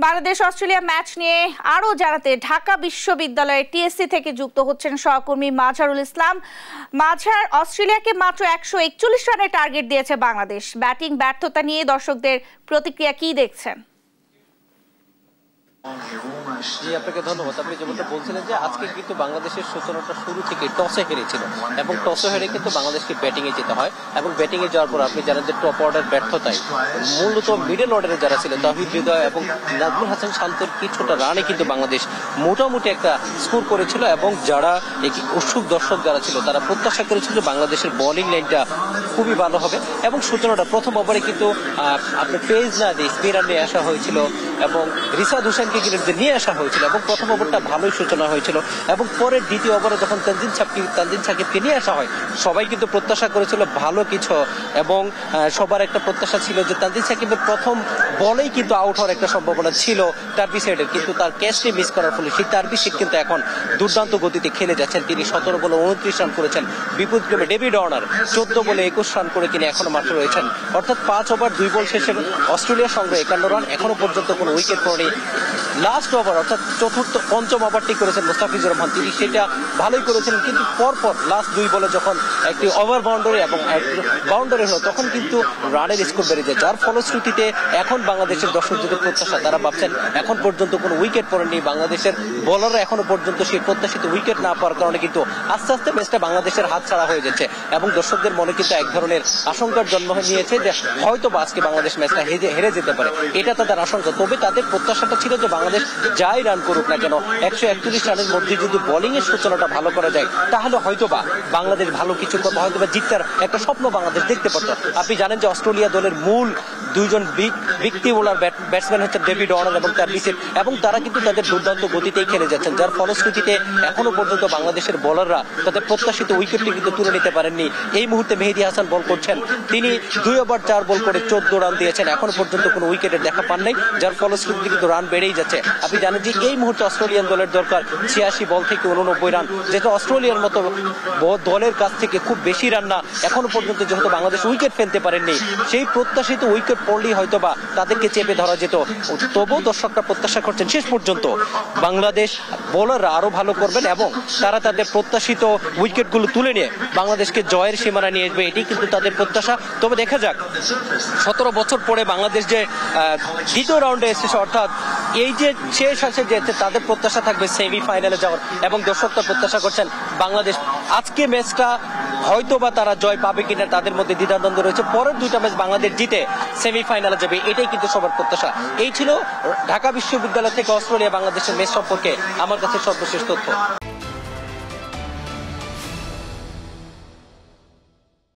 Bangladesh Australia match নিয়ে আরো জানাতে ঢাকা বিশ্ববিদ্যালয়ের টিএসসি থেকে যুক্ত হচ্ছেন সহকর্মী মাঝারুল ইসলাম। মাঝার, অস্ট্রেলিয়াকে মাত্র 141 রানের টার্গেট দিয়েছে বাংলাদেশ। ব্যাটিং ব্যর্থতা নিয়ে দর্শকদের প্রতিক্রিয়া কি দেখছেন? জি, আপনাকে ধন্যবাদ। আপনি যেমনটা বলছিলেন যে আজকে কিন্তু বাংলাদেশের সূচনাটা শুরু থেকে টসে হেরেছিল এবং টসে হেরে কিন্তু বাংলাদেশকে ব্যাটিং এ যেতে হয় এবং ব্যাটিং এ যাওয়ার পর আপনি জানেন যে টপ অর্ডার ব্যর্থতায় মূলত মিডল অর্ডারে যারা ছিল তাহিদ হৃদয় এবং নাজমুল হাসান শান্তর কিছুটা রানে কিন্তু বাংলাদেশ মোটামুটি একটা স্কোর করেছিল এবং যারা উৎসুক দর্শক যারা ছিল তারা প্রত্যাশা করেছিল যে বাংলাদেশের বোলিং লাইনটা খুবই ভালো হবে এবং সূচনাটা প্রথম ওভারে কিন্তু আপনার পেজ না দিয়ে স্পিনার নিয়ে আসা হয়েছিল এবং রিশাদ হোসেনকে কিন্তু নিয়ে আসা হয়েছিল এবং প্রথম ওভারটা ভালোই সূচনা হয়েছিল এবং পরের দ্বিতীয় ওভারে যখন তানজিম সাকিবকে নিয়ে আসা হয় সবাই কিন্তু প্রত্যাশা করেছিল ভালো কিছু এবং সবার একটা প্রত্যাশা ছিল যে তানজিম সাকিবের প্রথম বলেই কিন্তু আউট হওয়ার একটা সম্ভাবনা ছিল টার্বিশেডের, কিন্তু তার ক্যাচটি মিস করার ফলে সেই টার্বিশেড কিন্তু এখন দুর্দান্ত গতিতে খেলে যাচ্ছেন। তিনি 17 বলে 29 রান করেছেন, বিপরীতক্রমে ডেভিড ওয়ার্নার 14 বলে 21 রান করে তিনি এখনো মাত্র রয়েছেন। অর্থাৎ 5 ওভার 2 বল শেষে অস্ট্রেলিয়ার সঙ্গে 51 রান, এখনো পর্যন্ত কোনো উইকেট পড়েনি। লাস্ট ওভার অর্থাৎ পঞ্চম ওভারটি করেছেন মুস্তাফিজুর রহমান, তিনি সেটা ভালোই করেছেন, কিন্তু পরপর লাস্ট 2 বলে যখন একটি ওভার বাউন্ডারি এবং বাউন্ডারি হলো তখন কিন্তু রানের স্কোর বেড়ে যায়, যার ফলশ্রুতিতে এখন বাংলাদেশের দর্শকদের প্রত্যাশা তারা ভাবছেন এখন পর্যন্ত কোনো উইকেট পড়েনি বাংলাদেশের বোলাররা, এখনো পর্যন্ত সেই প্রত্যাশিত উইকেট না পাওয়ার কারণে কিন্তু আস্তে আস্তে ম্যাচটা বাংলাদেশের হাত ছাড়া হয়ে যাচ্ছে এবং দর্শকদের মনে কিন্তু এক ধরনের আশঙ্কার জন্ম নিয়েছে যে হয়তো আজকে বাংলাদেশ ম্যাচটা হেরে যেতে পারে, এটা তাদের আশঙ্কা। তবে তাদের প্রত্যাশাটা ছিল যে বাংলাদেশ যাই রান করুক না কেন 141 রানের মধ্যে যদি বোলিং এর সূচনাটা ভালো করা যায় তাহলে হয়তোবা বাংলাদেশ ভালো কিছু করবে, হয়তোবা জিতার একটা স্বপ্ন বাংলাদেশ দেখতে পারত। আপনি জানেন যে অস্ট্রেলিয়া দলের মূল দুইজন ব্যক্তি বোলার ব্যাটসম্যান হচ্ছে ডেভিড ওয়ার্নার এবং টার্বিশেড, এবং তারা কিন্তু তাদের দুর্দান্ত গতিতেই খেলে যাচ্ছেন, যার ফলশ্রুতিতে এখনো পর্যন্ত বাংলাদেশের বোলাররা তাদের প্রত্যাশিত উইকেটটি কিন্তু তুলে নিতে পারেননি। এই মুহূর্তে মেহেদী হাসান বল করছেন, তিনি 2 ওভার 4 বল করে 14 রান দিয়েছেন, এখনো পর্যন্ত কোনো উইকেটের দেখা পান নাই, যার ফলশ্রুতিতে কিন্তু রান বেড়েই যাচ্ছে। আপনি জানেন যে এই মুহূর্তে অস্ট্রেলিয়ান দলের দরকার 86 বল থেকে 89 রান, যেটা অস্ট্রেলিয়ার মতো দলের কাছ থেকে খুব বেশি রান না। এখনো পর্যন্ত যেহেতু বাংলাদেশ উইকেট ফেলতে পারেননি, সেই প্রত্যাশিত উইকেট পড়লেই হয়তোবা তাদেরকে চেপে ধরা যেত। তবুও দর্শকরা প্রত্যাশা করছেন শেষ পর্যন্ত বাংলাদেশ বোলাররা আরো ভালো করবেন এবং তারা তাদের প্রত্যাশিত উইকেটগুলো তুলে নিয়ে বাংলাদেশকে জয়ের সীমানা নিয়ে আসবে, এটি কিন্তু তাদের প্রত্যাশা। তবে দেখা যাক 17 বছর পরে বাংলাদেশ যে দ্বিতীয় রাউন্ডে এসেছে, অর্থাৎ এই যে শেষ আছে যে তাদের প্রত্যাশা থাকবে সেমিফাইনালে যাওয়ার এবং দর্শকরা প্রত্যাশা করছেন বাংলাদেশ আজকে ম্যাচটা হয়তোবা তারা জয় পাবে কিনা তাদের মধ্যে দ্বিধাদ্বন্দ্ব রয়েছে। পরের 2টা ম্যাচ বাংলাদেশ জিতে সেমিফাইনালে যাবে, এটাই কিন্তু সবার প্রত্যাশা। এই ছিল ঢাকা বিশ্ববিদ্যালয় থেকে অস্ট্রেলিয়া বাংলাদেশের ম্যাচ সম্পর্কে আমার কাছে সর্বশেষ তথ্য।